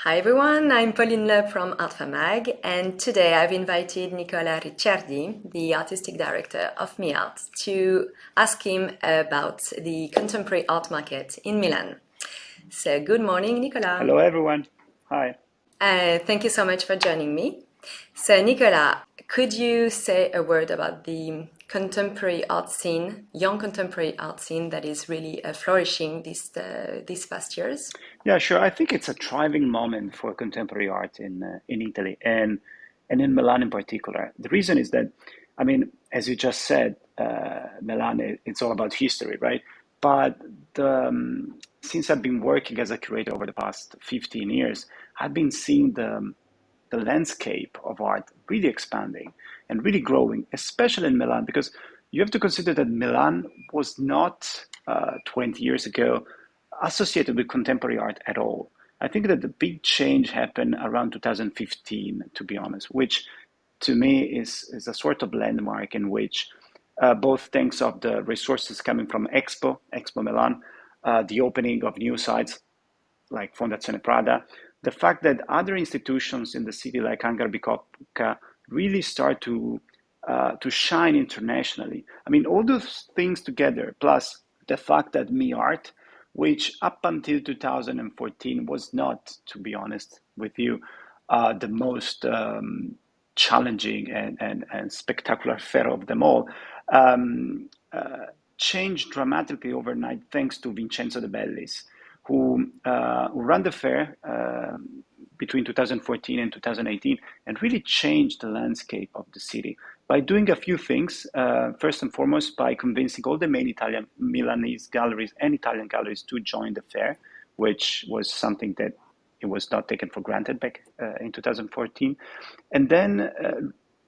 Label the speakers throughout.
Speaker 1: Hi everyone, I'm Pauline Le from artfairmag, and today I've invited Nicola Ricciardi, the artistic director of miart, to ask him about the contemporary art market in Milan. So good morning, Nicola.
Speaker 2: Hello, everyone. Hi.
Speaker 1: Thank you so much for joining me. So Nicola, could you say a word about the contemporary art scene, young contemporary art scene that is really flourishing these past years?
Speaker 2: Yeah, sure. I think it's a thriving moment for contemporary art in Italy and in Milan in particular. The reason is that, I mean, as you just said, Milan it's all about history, right? But since I've been working as a curator over the past 15 years, I've been seeing the landscape of art really expanding and really growing, especially in Milan, because you have to consider that Milan was not 20 years ago associated with contemporary art at all. I think that the big change happened around 2015, to be honest, which to me is a sort of landmark in which both thanks of the resources coming from Expo Milan, the opening of new sites like Fondazione Prada, the fact that other institutions in the city like Hangar Bicocca really start to shine internationally. I mean, all those things together, plus the fact that miart, which up until 2014 was not, to be honest with you, the most challenging and spectacular fair of them all, um, changed dramatically overnight thanks to Vincenzo De Bellis, who ran the fair between 2014 and 2018 and really changed the landscape of the city by doing a few things. First and foremost, by convincing all the main Italian Milanese galleries and Italian galleries to join the fair, which was something that it was not taken for granted back in 2014. And then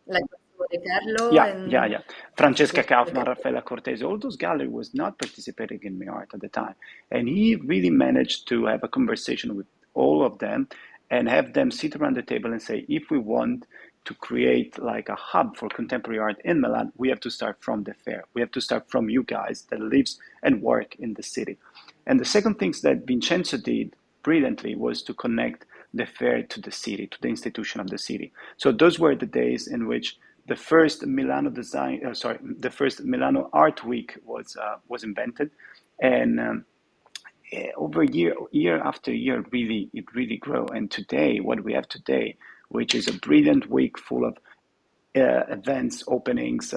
Speaker 1: Like De Carlo
Speaker 2: yeah, yeah,
Speaker 1: and
Speaker 2: yeah. Francesca Kaufmann,
Speaker 1: okay.
Speaker 2: Raffaella Cortese, all those galleries was not participating in miart at the time. And he really managed to have a conversation with all of them and have them sit around the table and say, if we want to create like a hub for contemporary art in Milan, we have to start from the fair. We have to start from you guys that lives and work in the city. And the second things that Vincenzo did brilliantly was to connect the fair to the city, to the institution of the city. So those were the days in which the first the first Milano Art Week was invented, and over year after year, really it really grew. And today, what we have today, which is a brilliant week full of events, openings,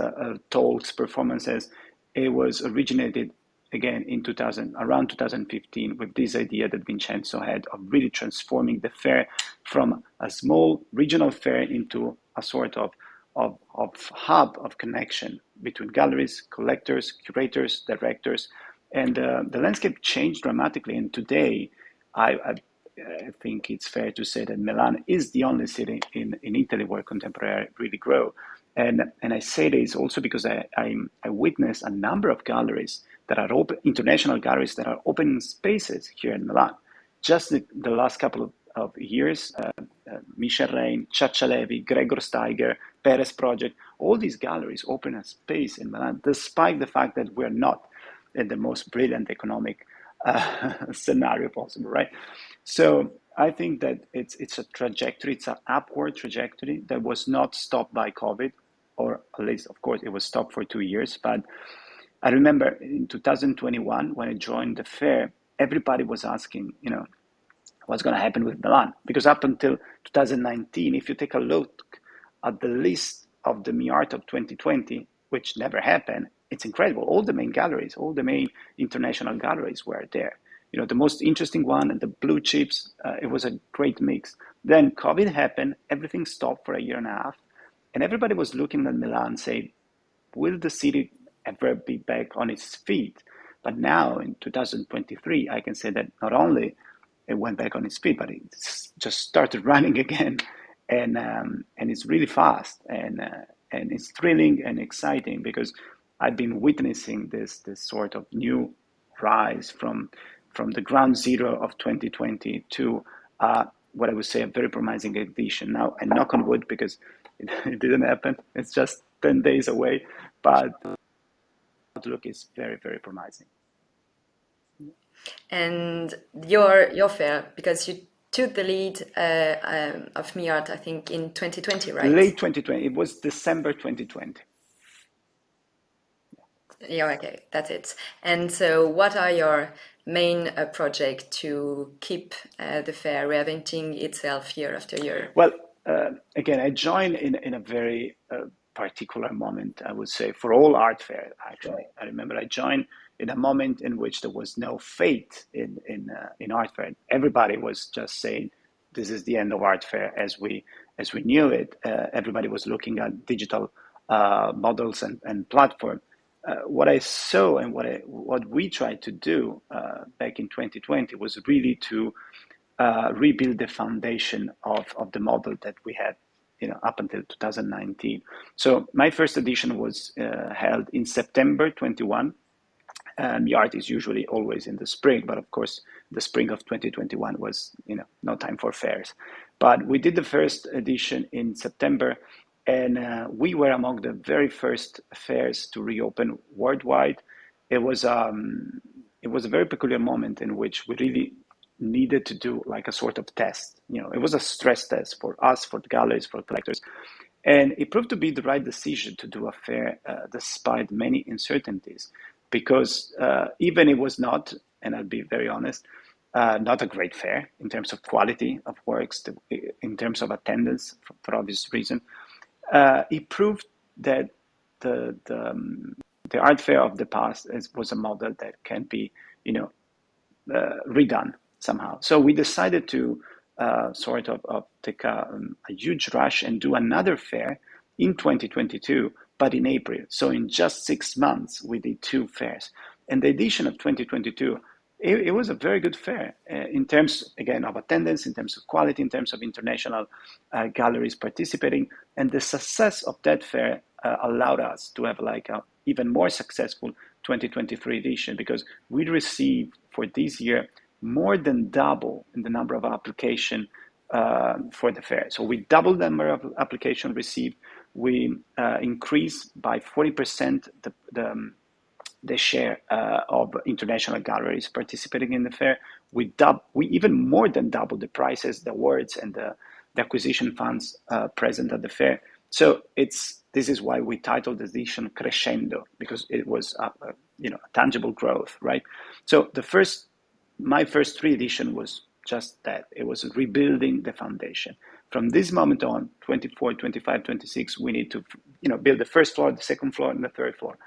Speaker 2: talks, performances, it was originated again in 2000, around 2015, with this idea that Vincenzo had of really transforming the fair from a small regional fair into a sort of hub of connection between galleries, collectors, curators, directors, and the landscape changed dramatically. And today, I think it's fair to say that Milan is the only city in Italy where contemporary art really grow. And I say this also because I witness a number of galleries that are open, international galleries that are opening spaces here in Milan. Just the last couple of years, Michel Rein, Ciaccialevi, Gregor Steiger, Perez Project, all these galleries open a space in Milan, despite the fact that we're not in the most brilliant economic scenario possible, right? So I think that it's a trajectory, it's an upward trajectory that was not stopped by COVID, or at least, of course, it was stopped for 2 years. But I remember in 2021 when I joined the fair, everybody was asking, what's going to happen with Milan? Because up until 2019, if you take a look at the list of the miart of 2020, which never happened, it's incredible. All the main galleries, all the main international galleries were there. The most interesting one, and the blue chips, it was a great mix. Then COVID happened, everything stopped for a year and a half, and everybody was looking at Milan saying, will the city ever be back on its feet? But now in 2023, I can say that not only it went back on its feet, but it's just started running again, and it's really fast, and it's thrilling and exciting because I've been witnessing this sort of new rise from the ground zero of 2020 to what I would say a very promising edition now. And knock on wood because it didn't happen. It's just 10 days away, but the outlook is very, very promising.
Speaker 1: And your fair, because you took the lead of miart, I think, in 2020, right?
Speaker 2: Late 2020. It was December 2020.
Speaker 1: Yeah, okay, that's it. And so, what are your main projects to keep the fair reinventing itself year after year?
Speaker 2: Well, again, I joined in a very particular moment, I would say, for all art fairs, actually. I remember I joined in a moment in which there was no fate in art fair. Everybody was just saying, this is the end of art fair as we knew it. Everybody was looking at digital models and platform. What I saw and what we tried to do back in 2020 was really to rebuild the foundation of the model that we had, up until 2019. So my first edition was held in September 21. The art is usually always in the spring, but of course, the spring of 2021 was, no time for fairs. But we did the first edition in September, and we were among the very first fairs to reopen worldwide. It was a very peculiar moment in which we really needed to do like a sort of test. It was a stress test for us, for the galleries, for collectors. And it proved to be the right decision to do a fair despite many uncertainties, because even it was not, and I'll be very honest, not a great fair in terms of quality of works, in terms of attendance, for obvious reason. It proved that the art fair of the past was a model that can be, redone somehow. So we decided to sort of take a huge rush and do another fair in 2022, but in April. So in just 6 months, we did two fairs. And the edition of 2022, it was a very good fair in terms, again, of attendance, in terms of quality, in terms of international galleries participating. And the success of that fair allowed us to have like a even more successful 2023 edition, because we received for this year more than double in the number of applications for the fair. So we doubled the number of applications received. We increased by 40% the share of international galleries participating in the fair. We even more than doubled the prices, the awards, and the acquisition funds present at the fair. So this is why we titled the edition Crescendo, because it was a tangible growth, right? So my first three edition was just that. It was rebuilding the foundation. From this moment on, 24, 25, 26, we need to build the first floor, the second floor, and the third floor.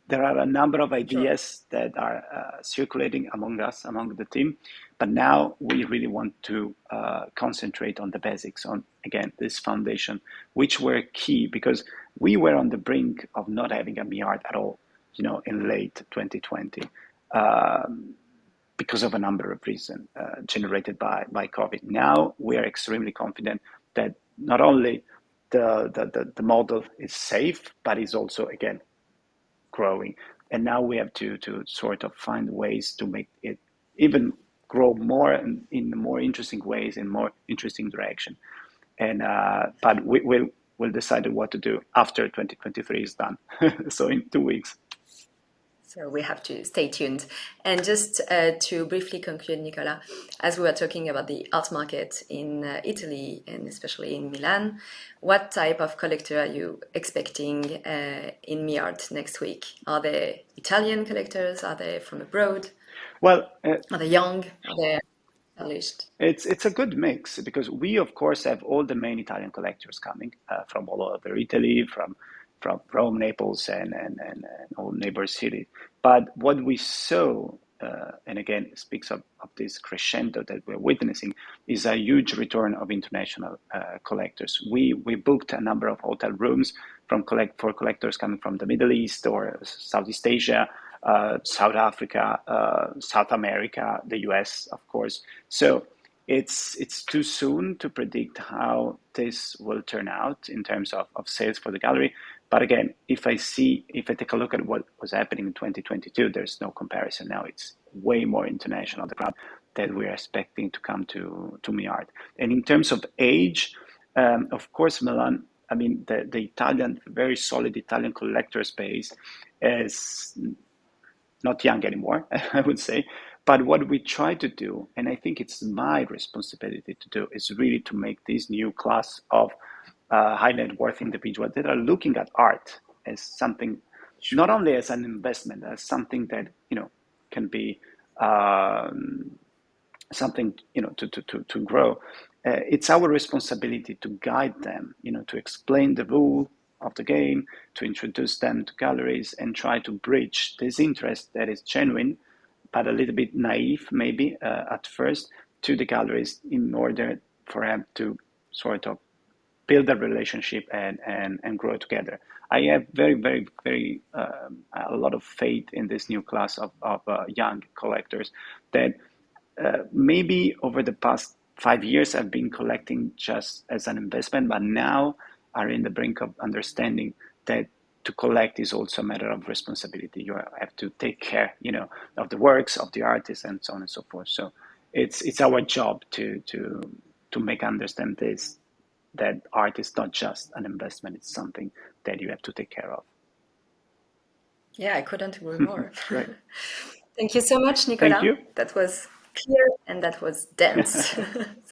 Speaker 2: There are a number of ideas that are circulating among us, among the team, but now we really want to concentrate on the basics, on, again, this foundation, which were key because we were on the brink of not having a miart at all, in late 2020, because of a number of reasons generated by COVID. Now we are extremely confident that not only the model is safe, but is also, again, growing. And now we have to sort of find ways to make it even grow more in more interesting ways, in more interesting direction. And but we'll decide what to do after 2023 is done. So in 2 weeks.
Speaker 1: So we have to stay tuned. And just to briefly conclude, Nicola, as we were talking about the art market in Italy and especially in Milan, what type of collector are you expecting in miart next week? Are they Italian collectors? Are they from abroad?
Speaker 2: Well,
Speaker 1: are they young? Are they established?
Speaker 2: It's a good mix because we, of course, have all the main Italian collectors coming from all over Italy, from Rome, Naples, and all neighbor cities. But what we saw, and again, it speaks of this crescendo that we're witnessing, is a huge return of international collectors. We booked a number of hotel rooms for collectors coming from the Middle East or Southeast Asia, South Africa, South America, the US, of course. So it's too soon to predict how this will turn out in terms of sales for the gallery. But again, if I take a look at what was happening in 2022, there's no comparison. Now it's way more international, the crowd that we're expecting to come to miart. And in terms of age, of course, Milan, I mean, the Italian, very solid Italian collector space is not young anymore, I would say, But what we try to do, and I think it's my responsibility to do, is really to make this new class of high net worth individuals that are looking at art as something, not only as an investment, as something that can be something to grow. It's our responsibility to guide them, to explain the rule of the game, to introduce them to galleries, and try to bridge this interest that is genuine, but a little bit naive, maybe at first, to the galleries in order for them to sort of build a relationship and grow together. I have very a lot of faith in this new class of young collectors that maybe over the past 5 years have been collecting just as an investment, but now are in the brink of understanding that to collect is also a matter of responsibility. You have to take care, of the works of the artists and so on and so forth. So it's our job to make understand this, that art is not just an investment; it's something that you have to take care of.
Speaker 1: Yeah, I couldn't agree more.
Speaker 2: Great,
Speaker 1: Thank you so much,
Speaker 2: thank
Speaker 1: Nicola.
Speaker 2: you.
Speaker 1: That was clear and that was dense.